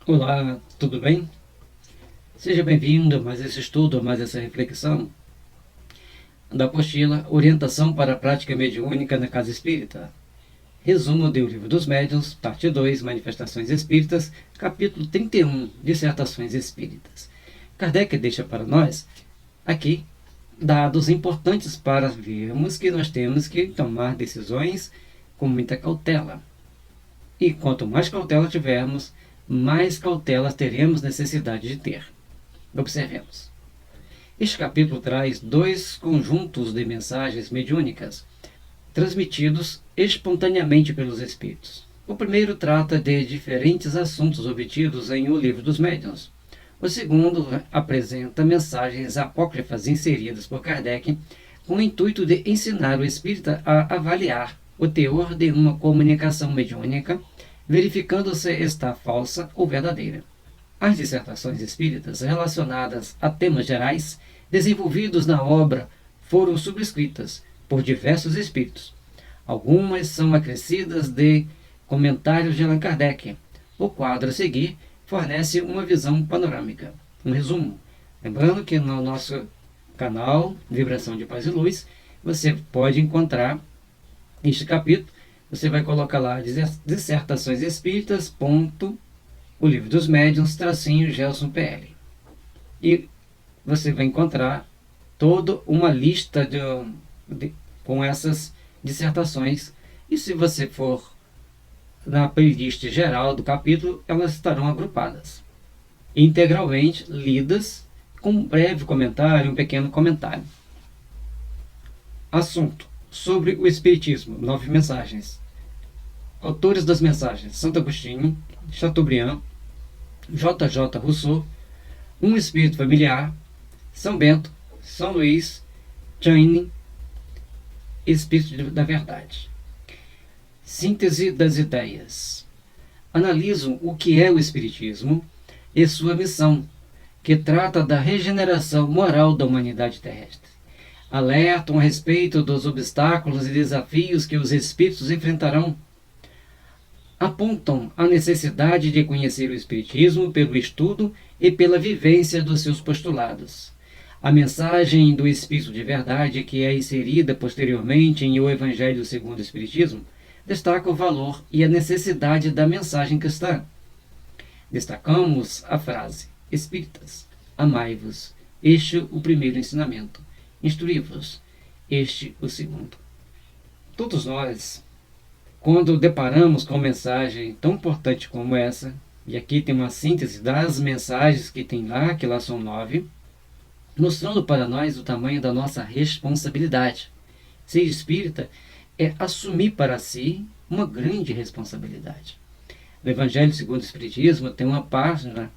Olá, tudo bem? Seja bem-vindo a mais esse estudo, a mais essa reflexão da apostila Orientação para a Prática Mediúnica na Casa Espírita. Resumo do Livro dos Médiuns, parte 2, Manifestações Espíritas, capítulo 31, Dissertações Espíritas. Kardec deixa para nós, aqui, dados importantes para vermos que nós temos que tomar decisões com muita cautela. E quanto mais cautela tivermos, mais cautela teremos necessidade de ter. Observemos. Este capítulo traz dois conjuntos de mensagens mediúnicas, transmitidos espontaneamente pelos espíritos. O primeiro trata de diferentes assuntos obtidos em O Livro dos Médiuns. O segundo apresenta mensagens apócrifas inseridas por Kardec com o intuito de ensinar o espírita a avaliar o teor de uma comunicação mediúnica, verificando se está falsa ou verdadeira. As dissertações espíritas relacionadas a temas gerais desenvolvidos na obra foram subscritas por diversos espíritos. Algumas são acrescidas de comentários de Allan Kardec. O quadro a seguir fornece uma visão panorâmica, um resumo. Lembrando que no nosso canal Vibração de Paz e Luz, você pode encontrar este capítulo. Você vai colocar lá Dissertações Espíritas, O Livro dos Médiuns, Gelson PL. E você vai encontrar toda uma lista com essas dissertações. E se você for na playlist geral do capítulo, elas estarão agrupadas, integralmente lidas, com um breve comentário, um pequeno comentário. Assunto: sobre o Espiritismo, 9 mensagens. Autores das mensagens: Santo Agostinho, Chateaubriand, J.J. Rousseau, Um Espírito Familiar, São Bento, São Luís, Channing, Espírito da Verdade. Síntese das ideias. Analisam o que é o Espiritismo e sua missão, que trata da regeneração moral da humanidade terrestre. Alertam a respeito dos obstáculos e desafios que os espíritos enfrentarão. Apontam a necessidade de conhecer o Espiritismo pelo estudo e pela vivência dos seus postulados. A mensagem do Espírito de Verdade, que é inserida posteriormente em O Evangelho segundo o Espiritismo, destaca o valor e a necessidade da mensagem cristã. Destacamos a frase: Espíritas, amai-vos, este o primeiro ensinamento. Instruí-vos, este o segundo. Todos nós, quando deparamos com uma mensagem tão importante como essa, e aqui tem uma síntese das mensagens que tem lá, que lá são 9, mostrando para nós o tamanho da nossa responsabilidade. Ser espírita é assumir para si uma grande responsabilidade. No Evangelho segundo o Espiritismo tem uma página,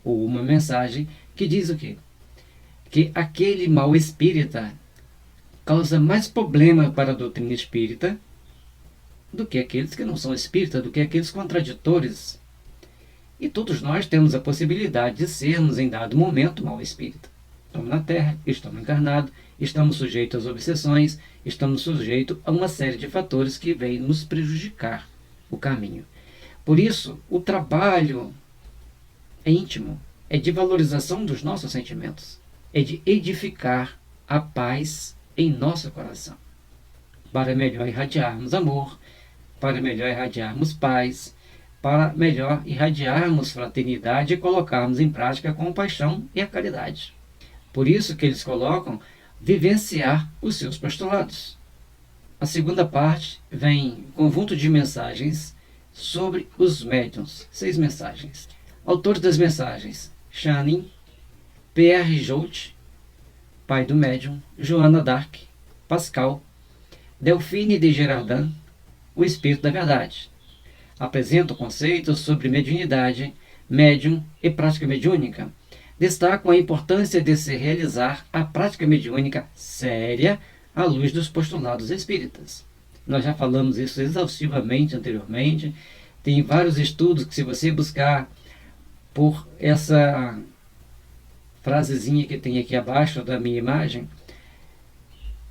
ou uma mensagem, que diz o quê? Que aquele mau espírita causa mais problema para a doutrina espírita do que aqueles que não são espíritas, do que aqueles contraditores. E todos nós temos a possibilidade de sermos, em dado momento, mau espírita. Estamos na Terra, estamos encarnados, estamos sujeitos às obsessões, estamos sujeitos a uma série de fatores que vêm nos prejudicar o caminho. Por isso, o trabalho é íntimo, é de valorização dos nossos sentimentos, é de edificar a paz em nosso coração, para melhor irradiarmos amor, para melhor irradiarmos paz, para melhor irradiarmos fraternidade e colocarmos em prática a compaixão e a caridade. Por isso que eles colocam vivenciar os seus postulados. A segunda parte vem conjunto de mensagens sobre os médiuns, 6 mensagens. Autores das mensagens: Channing, P.R. Jolt, pai do médium, Joana d'Arc, Pascal, Delphine de Girardin, o Espírito da Verdade. Apresentam conceitos sobre mediunidade, médium e prática mediúnica. Destacam a importância de se realizar a prática mediúnica séria à luz dos postulados espíritas. Nós já falamos isso exaustivamente anteriormente. Tem vários estudos que, se você buscar por essa frasezinha que tem aqui abaixo da minha imagem,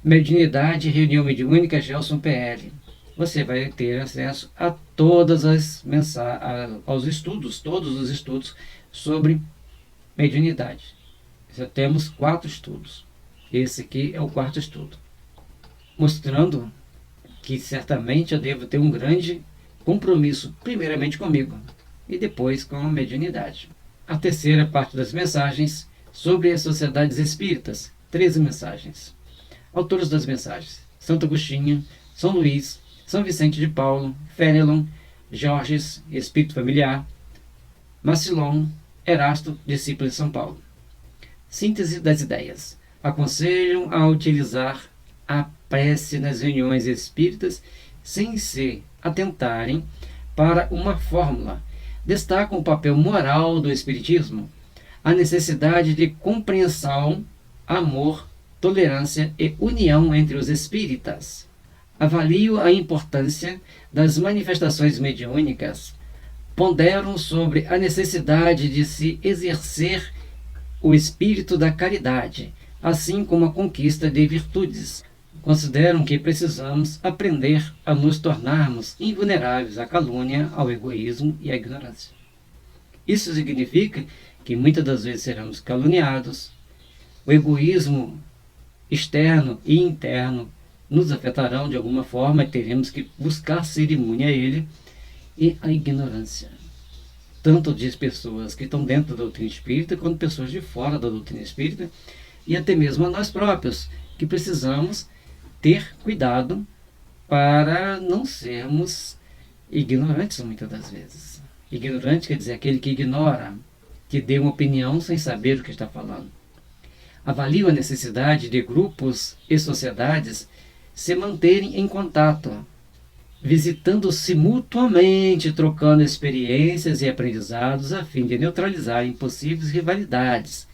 Mediunidade, Reunião Mediúnica, Gelson PL. você vai ter acesso a todas as aos estudos, todos os estudos sobre mediunidade. Já temos 4 estudos. Esse aqui é o 4º estudo, mostrando que certamente eu devo ter um grande compromisso, primeiramente comigo e depois com a mediunidade. A terceira parte das mensagens sobre as sociedades espíritas, 13 mensagens. Autores das mensagens: Santo Agostinho, São Luís, São Vicente de Paulo, Fénelon, Georges, Espírito Familiar, Macilon, Erasto, discípulo de São Paulo. Síntese das ideias. Aconselham a utilizar a prece nas reuniões espíritas sem se atentarem para uma fórmula. Destacam o papel moral do espiritismo, a necessidade de compreensão, amor, tolerância e união entre os espíritas. Avalio a importância das manifestações mediúnicas. Ponderam sobre a necessidade de se exercer o espírito da caridade, assim como a conquista de virtudes. Consideram que precisamos aprender a nos tornarmos invulneráveis à calúnia, ao egoísmo e à ignorância. Isso significa que muitas das vezes seremos caluniados, o egoísmo externo e interno nos afetarão de alguma forma e teremos que buscar ser imune a ele, e a ignorância, tanto de pessoas que estão dentro da doutrina espírita, quanto pessoas de fora da doutrina espírita, e até mesmo a nós próprios, que precisamos ter cuidado para não sermos ignorantes muitas das vezes. Ignorante quer dizer aquele que ignora, que dê uma opinião sem saber o que está falando. Avalio a necessidade de grupos e sociedades se manterem em contato, visitando-se mutuamente, trocando experiências e aprendizados a fim de neutralizar impossíveis rivalidades.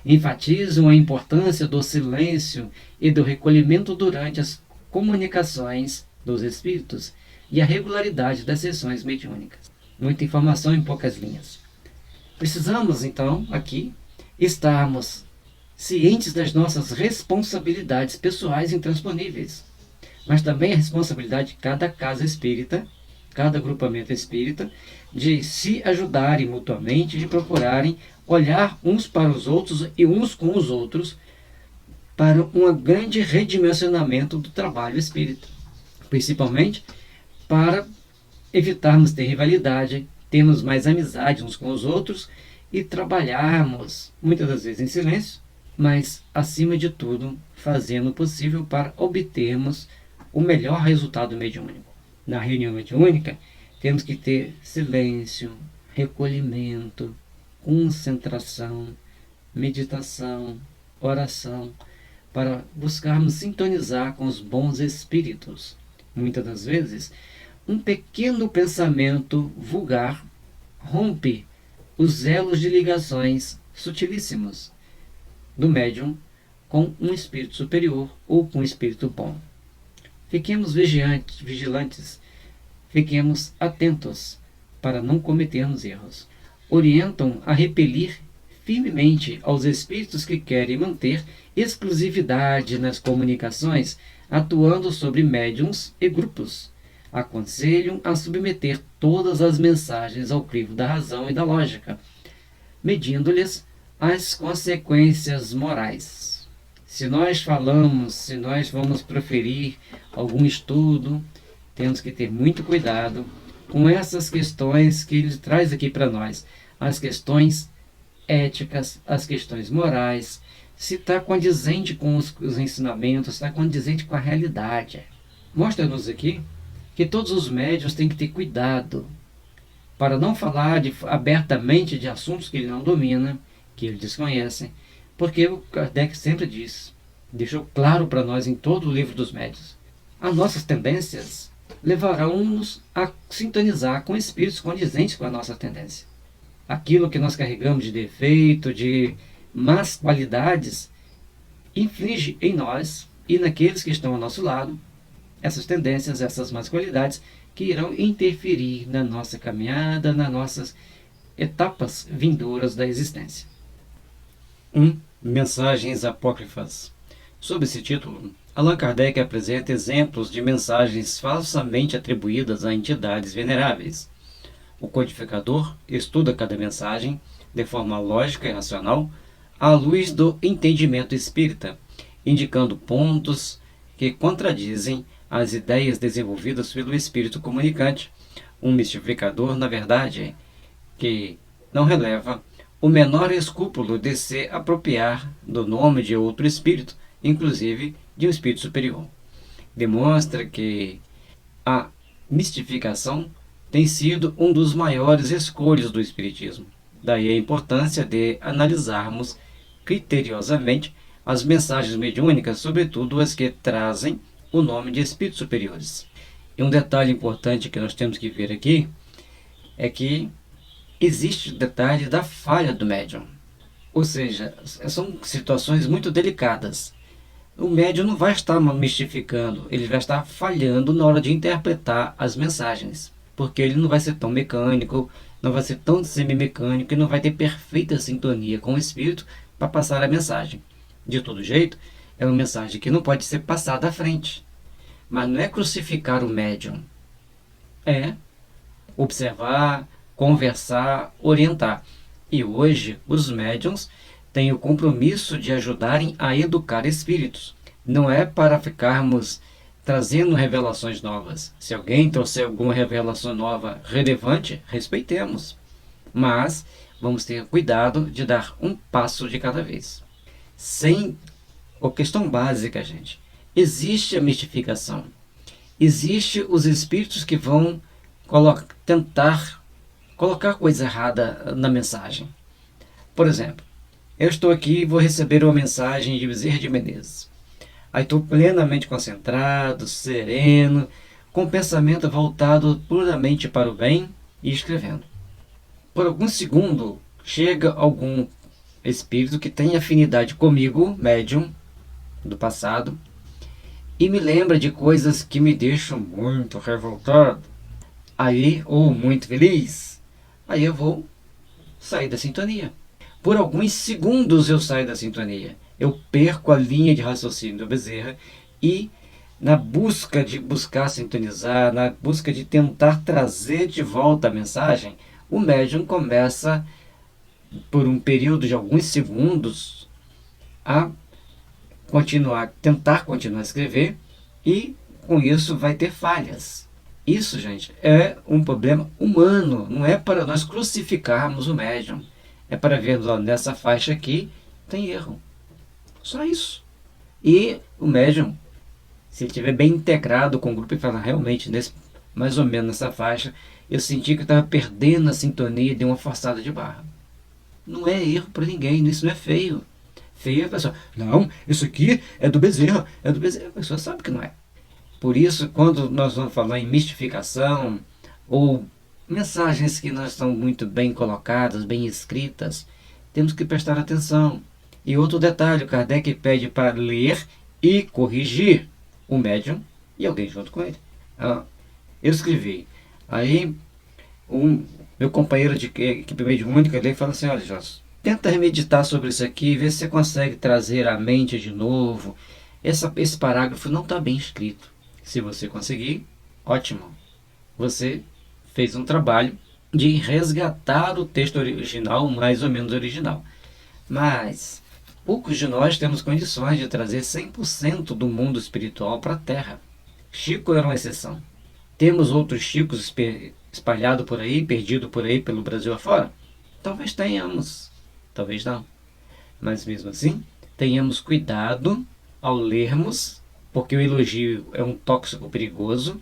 Enfatizam a importância do silêncio e do recolhimento durante as comunicações dos espíritos e a regularidade das sessões mediúnicas. Muita informação em poucas linhas. Precisamos, então, aqui, estarmos cientes das nossas responsabilidades pessoais intransponíveis, mas também a responsabilidade de cada casa espírita, cada agrupamento espírita, de se ajudarem mutuamente, de procurarem olhar uns para os outros e uns com os outros para um grande redimensionamento do trabalho espírita, principalmente para evitarmos ter rivalidade, termos mais amizade uns com os outros e trabalharmos, muitas das vezes em silêncio, mas acima de tudo fazendo o possível para obtermos o melhor resultado mediúnico. Na reunião mediúnica, temos que ter silêncio, recolhimento, concentração, meditação, oração, para buscarmos sintonizar com os bons espíritos. Muitas das vezes, um pequeno pensamento vulgar rompe os elos de ligações sutilíssimos do médium com um espírito superior ou com um espírito bom. Fiquemos vigilantes, fiquemos atentos para não cometermos erros. Orientam a repelir firmemente aos espíritos que querem manter exclusividade nas comunicações, atuando sobre médiums e grupos. Aconselham a submeter todas as mensagens ao crivo da razão e da lógica, medindo-lhes as consequências morais. Se nós falamos, se nós vamos proferir algum estudo, temos que ter muito cuidado com essas questões que ele traz aqui para nós. As questões éticas, as questões morais, se está condizente com os ensinamentos, está condizente com a realidade. Mostra-nos aqui que todos os médiuns têm que ter cuidado para não falar abertamente de assuntos que ele não domina, que ele desconhece, porque o Kardec sempre deixou claro para nós em todo o livro dos médiuns, as nossas tendências levarão-nos a sintonizar com espíritos condizentes com a nossa tendência. Aquilo que nós carregamos de defeito, de más qualidades, inflige em nós e naqueles que estão ao nosso lado essas tendências, essas más qualidades que irão interferir na nossa caminhada, nas nossas etapas vindouras da existência. Mensagens apócrifas. Sob esse título, Allan Kardec apresenta exemplos de mensagens falsamente atribuídas a entidades veneráveis. O codificador estuda cada mensagem de forma lógica e racional, à luz do entendimento espírita, indicando pontos que contradizem as ideias desenvolvidas pelo espírito comunicante. Um mistificador, na verdade, que não releva o menor escrúpulo de se apropriar do nome de outro espírito, inclusive de um espírito superior. Demonstra que a mistificação tem sido um dos maiores escolhas do espiritismo. Daí a importância de analisarmos criteriosamente as mensagens mediúnicas, sobretudo as que trazem o nome de espíritos superiores. E um detalhe importante que nós temos que ver aqui é que existe o detalhe da falha do médium. Ou seja, são situações muito delicadas. O médium não vai estar mistificando, ele vai estar falhando na hora de interpretar as mensagens, porque ele não vai ser tão mecânico, não vai ser tão semimecânico e não vai ter perfeita sintonia com o espírito para passar a mensagem. De todo jeito, é uma mensagem que não pode ser passada à frente. Mas não é crucificar o médium, é observar, conversar, orientar. E hoje os médiums têm o compromisso de ajudarem a educar espíritos. Não é para ficarmos trazendo revelações novas. Se alguém trouxer alguma revelação nova relevante, respeitemos. Mas vamos ter cuidado de dar um passo de cada vez. Sem a questão básica, gente. Existe a mistificação. Existe os espíritos que vão tentar colocar coisa errada na mensagem. Por exemplo, eu estou aqui e vou receber uma mensagem de Bezerra de Menezes. Aí estou plenamente concentrado, sereno, com o pensamento voltado puramente para o bem e escrevendo. Por algum segundo, chega algum espírito que tem afinidade comigo, médium, do passado, e me lembra de coisas que me deixam muito revoltado, aí, ou muito feliz, aí eu vou sair da sintonia. Por alguns segundos eu saio da sintonia. Eu perco a linha de raciocínio do Bezerra e, na busca de sintonizar, na busca de tentar trazer de volta a mensagem, o médium começa, por um período de alguns segundos, a tentar continuar a escrever, e com isso vai ter falhas. Isso, gente, é um problema humano, não é para nós crucificarmos o médium. É para vermos, ó, nessa faixa aqui tem erro. Só isso. E o médium, se ele estiver bem integrado com o grupo e falar, realmente, mais ou menos nessa faixa, eu senti que eu estava perdendo a sintonia de uma forçada de barra. Não é erro para ninguém, isso não é feio. Feio é a pessoa, não, isso aqui é do Bezerra, é do Bezerra. A pessoa sabe que não é. Por isso, quando nós vamos falar em mistificação, ou mensagens que não estão muito bem colocadas, bem escritas, temos que prestar atenção. E outro detalhe, Kardec pede para ler e corrigir o médium e alguém junto com ele. Eu escrevi, aí meu companheiro de equipe mediúnica, ele fala assim, olha, Jorge, tenta remeditar sobre isso aqui, vê se você consegue trazer à mente de novo. Esse parágrafo não está bem escrito. Se você conseguir, ótimo. Você fez um trabalho de resgatar o texto original, mais ou menos original. Mas poucos de nós temos condições de trazer 100% do mundo espiritual para a Terra. Chico era uma exceção. Temos outros Chicos espalhados por aí, perdidos por aí pelo Brasil afora? Talvez tenhamos, talvez não. Mas mesmo assim, tenhamos cuidado ao lermos, porque o elogio é um tóxico perigoso,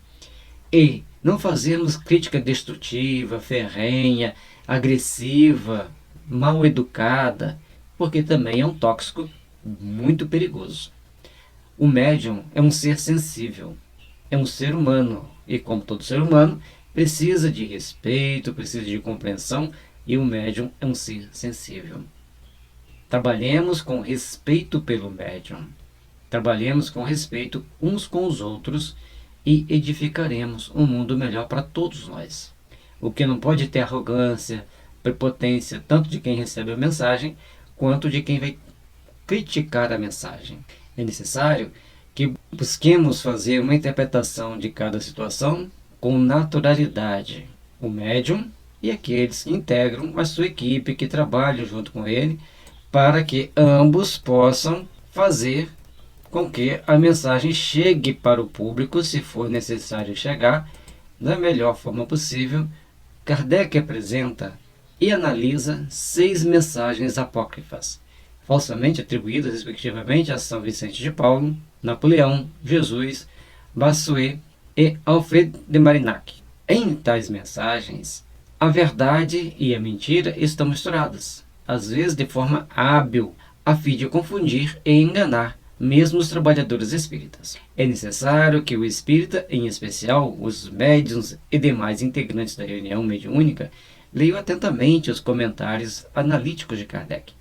e não fazermos crítica destrutiva, ferrenha, agressiva, mal educada, porque também é um tóxico muito perigoso. O médium é um ser sensível, é um ser humano, e como todo ser humano, precisa de respeito, precisa de compreensão, e o médium é um ser sensível. Trabalhemos com respeito pelo médium. Trabalhemos com respeito uns com os outros e edificaremos um mundo melhor para todos nós. O que não pode ter arrogância, prepotência, tanto de quem recebe a mensagem, quanto de quem vai criticar a mensagem. É necessário que Busquemos fazer uma interpretação de cada situação com naturalidade. O médium e aqueles que integram a sua equipe, que trabalham junto com ele, para que ambos possam fazer com que a mensagem chegue para o público, se for necessário chegar, da melhor forma possível. Kardec apresenta e analisa 6 mensagens apócrifas, falsamente atribuídas respectivamente a São Vicente de Paulo, Napoleão, Jesus, Bossuet e Alfred de Marignac. Em tais mensagens, a verdade e a mentira estão misturadas, às vezes de forma hábil, a fim de confundir e enganar mesmo os trabalhadores espíritas. É necessário que o espírita, em especial os médiuns e demais integrantes da reunião mediúnica, leiam atentamente os comentários analíticos de Kardec,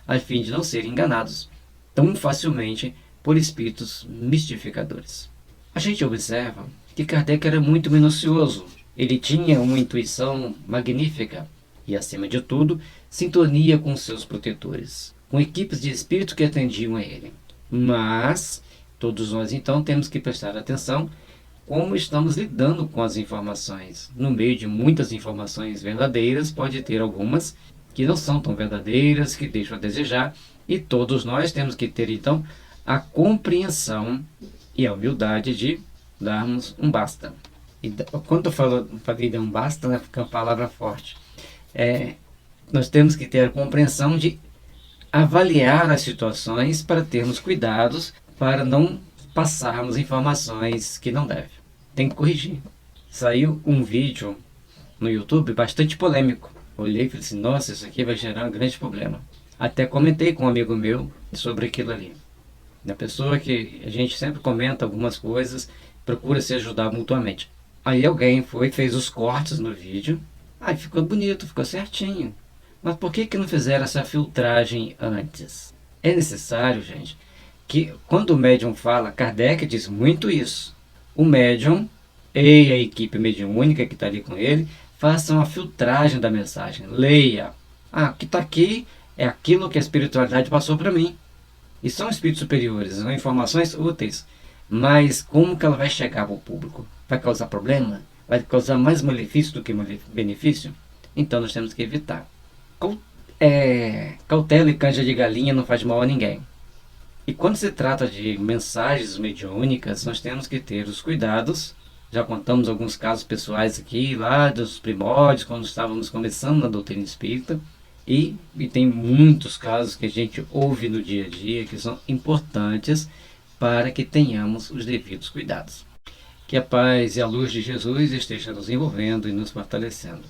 a fim de não serem enganados tão facilmente por espíritos mistificadores. A gente observa que Kardec era muito minucioso. Ele tinha uma intuição magnífica e, acima de tudo, sintonia com seus protetores, com equipes de espíritos que atendiam a ele. Mas todos nós então temos que prestar atenção como estamos lidando com as informações. No meio de muitas informações verdadeiras, pode ter algumas que não são tão verdadeiras, que deixam a desejar, e todos nós temos que ter então a compreensão e a humildade de darmos um basta. E quando eu falei de um basta, né, fica uma palavra forte. Nós temos que ter a compreensão de avaliar as situações para termos cuidados para não passarmos informações que não devem. Tem que corrigir. Saiu um vídeo no YouTube bastante polêmico. Olhei e falei assim, nossa, isso aqui vai gerar um grande problema. Até comentei com um amigo meu sobre aquilo ali. Da pessoa que a gente sempre comenta algumas coisas, procura se ajudar mutuamente. Aí alguém fez os cortes no vídeo. Aí ficou bonito, ficou certinho. Mas por que não fizeram essa filtragem antes? É necessário, gente, que quando o médium fala, Kardec diz muito isso. O médium e a equipe mediúnica que está ali com ele façam a filtragem da mensagem. Leia. O que está aqui é aquilo que a espiritualidade passou para mim. E são espíritos superiores, são informações úteis. Mas como que ela vai chegar para o público? Vai causar problema? Vai causar mais malefício do que benefício? Então nós temos que evitar. Cautela e canja de galinha não faz mal a ninguém. E quando se trata de mensagens mediúnicas, nós temos que ter os cuidados. Já contamos alguns casos pessoais aqui, lá dos primórdios, quando estávamos começando na doutrina espírita. E tem muitos casos que a gente ouve no dia a dia que são importantes para que tenhamos os devidos cuidados. Que a paz e a luz de Jesus esteja nos envolvendo e nos fortalecendo.